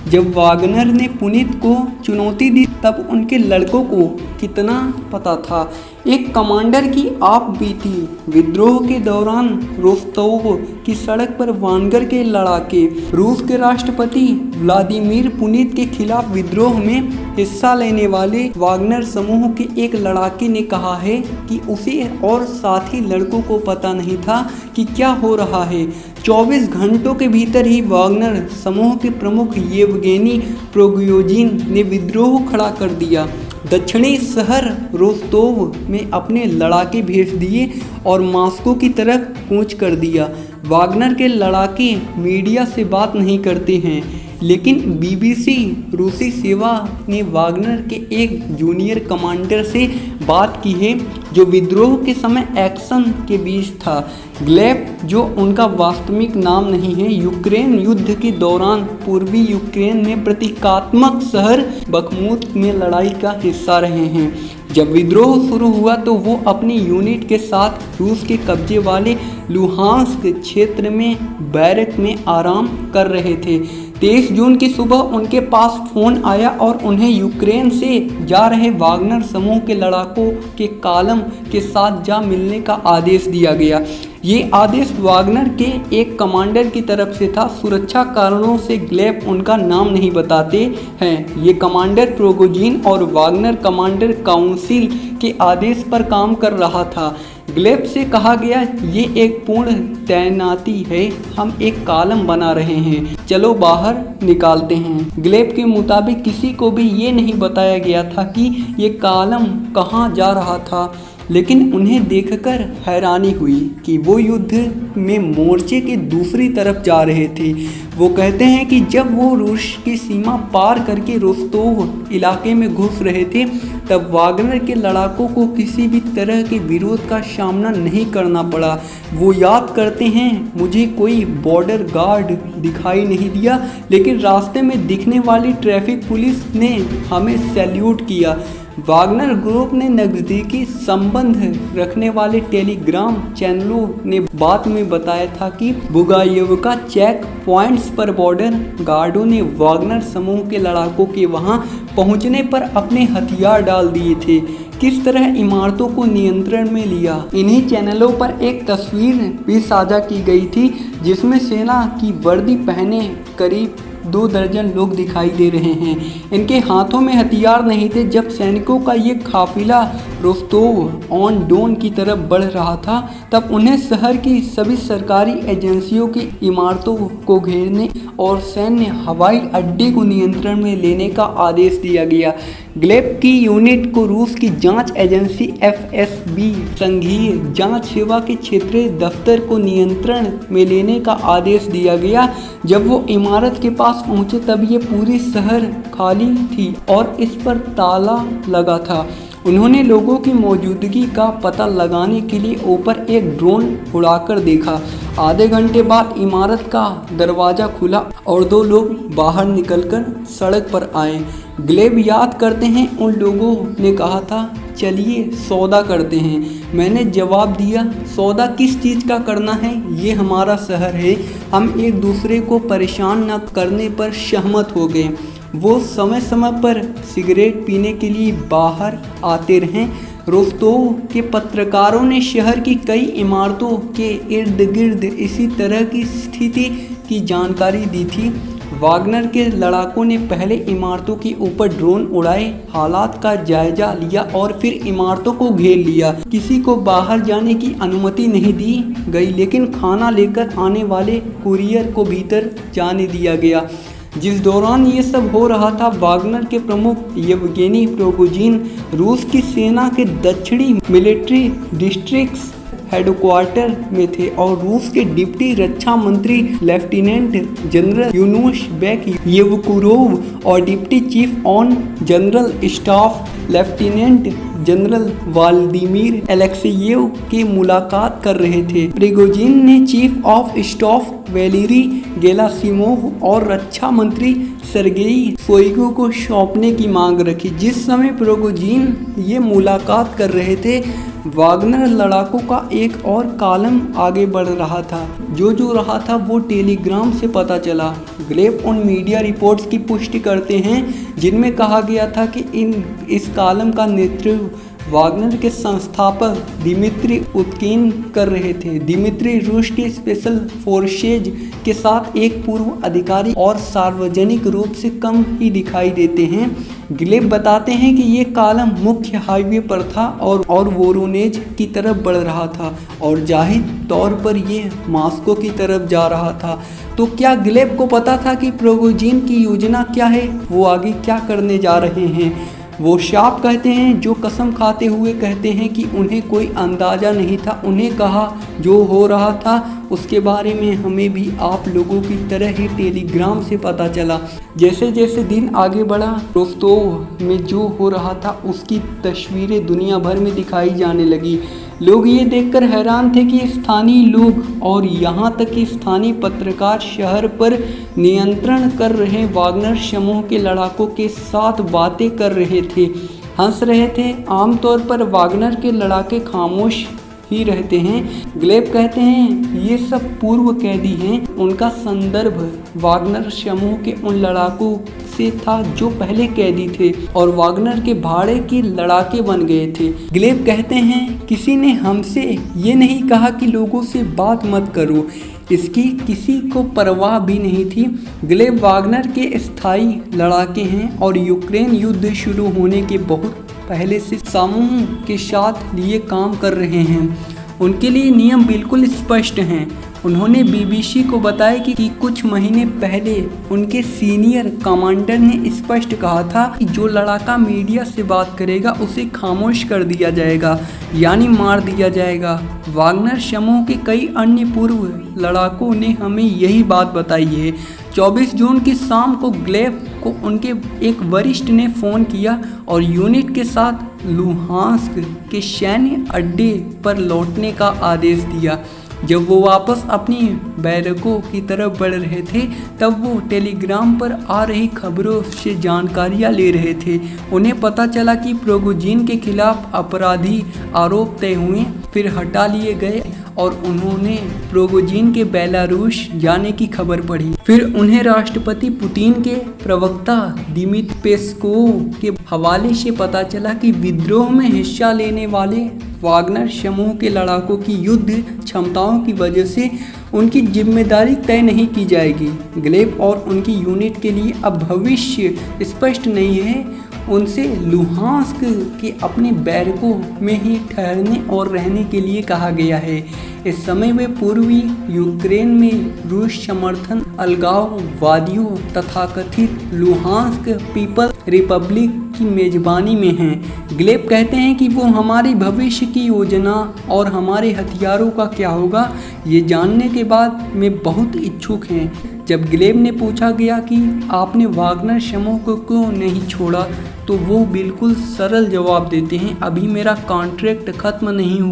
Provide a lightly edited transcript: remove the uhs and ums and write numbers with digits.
जब वागनर ने पुनीत को चुनौती दी तब उनके लड़कों को कितना पता था। एक कमांडर की आप बीती विद्रोह के दौरान रोस्तोव की सड़क पर वागनर के लड़ाके रूस के राष्ट्रपति व्लादिमीर पुनीत के खिलाफ विद्रोह में हिस्सा लेने वाले वागनर समूह के एक लड़ाके ने कहा है कि उसे और साथी लड़कों को पता नहीं था कि क्या हो रहा है। 24 घंटों के भीतर ही वागनर समूह के प्रमुख येवगेनी प्रिगोजिन ने विद्रोह खड़ा कर दिया, दक्षिणी शहर रोस्तोव में अपने लड़ाके भेज दिए और मॉस्को की तरफ कूच कर दिया। वागनर के लड़ाके मीडिया से बात नहीं करते हैं, लेकिन बीबीसी रूसी सेवा ने वागनर के एक जूनियर कमांडर से बात की है जो विद्रोह के समय एक्शन के बीच था। ग्लेब, जो उनका वास्तविक नाम नहीं है, यूक्रेन युद्ध के दौरान पूर्वी यूक्रेन में प्रतीकात्मक शहर बखमुत में लड़ाई का हिस्सा रहे हैं। जब विद्रोह शुरू हुआ तो वो अपनी यूनिट के साथ रूस के कब्जे वाले लुहांस्क क्षेत्र में बैरक में आराम कर रहे थे। 23 जून की सुबह उनके पास फ़ोन आया और उन्हें यूक्रेन से जा रहे वागनर समूह के लड़ाकों के कालम के साथ जा मिलने का आदेश दिया गया। ये आदेश वागनर के एक कमांडर की तरफ से था। सुरक्षा कारणों से ग्लेब उनका नाम नहीं बताते हैं। ये कमांडर प्रिगोजिन और वागनर कमांडर काउंसिल के आदेश पर काम कर रहा था। ग्लेब से कहा गया, ये एक पूर्ण तैनाती है, हम एक कॉलम बना रहे हैं, चलो बाहर निकालते हैं। ग्लेब के मुताबिक किसी को भी ये नहीं बताया गया था कि ये कॉलम कहाँ जा रहा था, लेकिन उन्हें देखकर हैरानी हुई कि वो युद्ध में मोर्चे के दूसरी तरफ जा रहे थे। वो कहते हैं कि जब वो रूस की सीमा पार करके रोस्तोव इलाके में घुस रहे थे तब वागनर के लड़ाकों को किसी भी तरह के विरोध का सामना नहीं करना पड़ा। वो याद करते हैं, मुझे कोई बॉर्डर गार्ड दिखाई नहीं दिया, लेकिन रास्ते में दिखने वाली ट्रैफिक पुलिस ने हमें सैल्यूट किया। वागनर ग्रुप ने नज़दीकी संबंध रखने वाले टेलीग्राम चैनलों ने बाद में बताया था कि बुगायेवका चेक पॉइंट्स पर बॉर्डर गार्डों ने वागनर समूह के लड़ाकों के वहां पहुंचने पर अपने हथियार डाल दिए थे। किस तरह इमारतों को नियंत्रण में लिया। इन्हीं चैनलों पर एक तस्वीर भी साझा की गई थी जिसमें सेना की वर्दी पहने करीब 2 दर्जन लोग दिखाई दे रहे हैं। इनके हाथों में हथियार नहीं थे। जब सैनिकों का ये काफिला रोस्तोव ऑन डोन की तरफ बढ़ रहा था तब उन्हें शहर की सभी सरकारी एजेंसियों की इमारतों को घेरने और सैन्य हवाई अड्डे को नियंत्रण में लेने का आदेश दिया गया। ग्लेब की यूनिट को रूस की जांच एजेंसी FSB संघीय जांच सेवा के क्षेत्रीय दफ्तर को नियंत्रण में लेने का आदेश दिया गया। जब वो इमारत के पास पहुंचे तब ये पूरी शहर खाली थी और इस पर ताला लगा था। उन्होंने लोगों की मौजूदगी का पता लगाने के लिए ऊपर एक ड्रोन उड़ाकर देखा। आधे घंटे बाद इमारत का दरवाज़ा खुला और 2 लोग बाहर निकलकर सड़क पर आए। ग्लेब याद करते हैं, उन लोगों ने कहा था, चलिए सौदा करते हैं। मैंने जवाब दिया, सौदा किस चीज़ का करना है? ये हमारा शहर है, हम एक दूसरे को परेशान न करने पर सहमत हो गए। वो समय समय पर सिगरेट पीने के लिए बाहर आते रहे। रोस्तोव के पत्रकारों ने शहर की कई इमारतों के इर्द गिर्द इसी तरह की स्थिति की जानकारी दी थी। वागनर के लड़ाकों ने पहले इमारतों के ऊपर ड्रोन उड़ाए, हालात का जायजा लिया और फिर इमारतों को घेर लिया। किसी को बाहर जाने की अनुमति नहीं दी गई, लेकिन खाना लेकर आने वाले कुरियर को भीतर जाने दिया गया। जिस दौरान ये सब हो रहा था, वागनर के प्रमुख येवगेनी प्रिगोजिन रूस की सेना के दक्षिणी मिलिट्री डिस्ट्रिक्ट हेडक्वार्टर में थे और रूस के डिप्टी रक्षा मंत्री lieutenant general Yunus Bek Yevkurov और deputy chief on general staff lieutenant general Vladimir Alekseyev के मुलाकात कर रहे थे। प्रिगोजिन ने chief of staff Valery Gerasimov और रक्षा मंत्री सर्गेई शोइगु को सौंपने की मांग रखी। जिस समय प्रिगोजिन ये मुलाकात कर रहे थे, वागनर लड़ाकों का एक और कॉलम आगे बढ़ रहा था। जो रहा था वो टेलीग्राम से पता चला। ग्लेब उन मीडिया रिपोर्ट्स की पुष्टि करते हैं जिनमें कहा गया था कि इस कॉलम का नेतृत्व वागनर के संस्थापक दिमित्री उत्किन कर रहे थे। दिमित्री रूस के स्पेशल फोर्सेज के साथ एक पूर्व अधिकारी और सार्वजनिक रूप से कम ही दिखाई देते हैं। ग्लेब बताते हैं कि ये कॉलम मुख्य हाईवे पर था और वोरोनेज की तरफ बढ़ रहा था और जाहिर तौर पर ये मॉस्को की तरफ जा रहा था। तो क्या ग्लेब को पता था कि प्रिगोजिन की योजना क्या है, वो आगे क्या करने जा रहे हैं? वो साफ कहते हैं, जो कसम खाते हुए कहते हैं कि उन्हें कोई अंदाज़ा नहीं था। उन्हें कहा जो हो रहा था उसके बारे में हमें भी आप लोगों की तरह ही टेलीग्राम से पता चला। जैसे जैसे दिन आगे बढ़ा, रोस्तोव में जो हो रहा था उसकी तस्वीरें दुनिया भर में दिखाई जाने लगी। लोग ये देखकर हैरान थे कि स्थानीय लोग और यहाँ तक कि स्थानीय पत्रकार शहर पर नियंत्रण कर रहे वागनर समूह के लड़ाकों के साथ बातें कर रहे थे, हंस रहे थे। आमतौर पर वागनर के लड़ाके खामोश ही रहते हैं। ग्लेब कहते हैं ये सब पूर्व कैदी हैं। उनका संदर्भ वागनर समूह के उन लड़ाकों से था जो पहले कैदी थे और वागनर के भाड़े के लड़ाके बन गए थे। ग्लेब कहते हैं किसी ने हमसे ये नहीं कहा कि लोगों से बात मत करो, इसकी किसी को परवाह भी नहीं थी। ग्लेब वागनर के स्थायी लड़ाके हैं और यूक्रेन युद्ध शुरू होने के बहुत पहले से समूह के साथ लिए काम कर रहे हैं। उनके लिए नियम बिल्कुल स्पष्ट हैं। उन्होंने बीबीसी को बताया कि कुछ महीने पहले उनके सीनियर कमांडर ने स्पष्ट कहा था कि जो लड़ाका मीडिया से बात करेगा उसे खामोश कर दिया जाएगा, यानी मार दिया जाएगा। वागनर समूह के कई अन्य पूर्व लड़ाकों ने हमें यही बात बताई है। 24 जून की शाम को ग्लेब को उनके एक वरिष्ठ ने फ़ोन किया और यूनिट के साथ लुहांस्क के सैन्य अड्डे पर लौटने का आदेश दिया। जब वो वापस अपनी बैरकों की तरफ बढ़ रहे थे तब वो टेलीग्राम पर आ रही खबरों से जानकारियाँ ले रहे थे। उन्हें पता चला कि प्रिगोजिन के खिलाफ आपराधिक आरोप तय हुए, फिर हटा लिए गए और उन्होंने प्रिगोजिन के बेलारूस जाने की खबर पढ़ी। फिर उन्हें राष्ट्रपति पुतिन के प्रवक्ता दिमित्री पेस्कोव के हवाले से पता चला कि विद्रोह में हिस्सा लेने वाले वागनर समूह के लड़ाकों की युद्ध क्षमताओं की वजह से उनकी जिम्मेदारी तय नहीं की जाएगी। ग्लेब और उनकी यूनिट के लिए अब भविष्य स्पष्ट नहीं है। उनसे लुहांस्क के अपने बैरकों में ही ठहरने और रहने के लिए कहा गया है। इस समय वे पूर्वी यूक्रेन में रूस समर्थन अलगाववादियों तथाकथित लुहांस्क पीपल रिपब्लिक की मेजबानी में हैं। ग्लेब कहते हैं कि वो हमारी भविष्य की योजना और हमारे हथियारों का क्या होगा ये जानने के बाद में बहुत इच्छुक हैं। जब ग्लेब ने पूछा गया कि आपने वागनर समूह को क्यों नहीं छोड़ा तो वो बिल्कुल सरल जवाब देते हैं, अभी मेरा कॉन्ट्रैक्ट खत्म नहीं हुआ।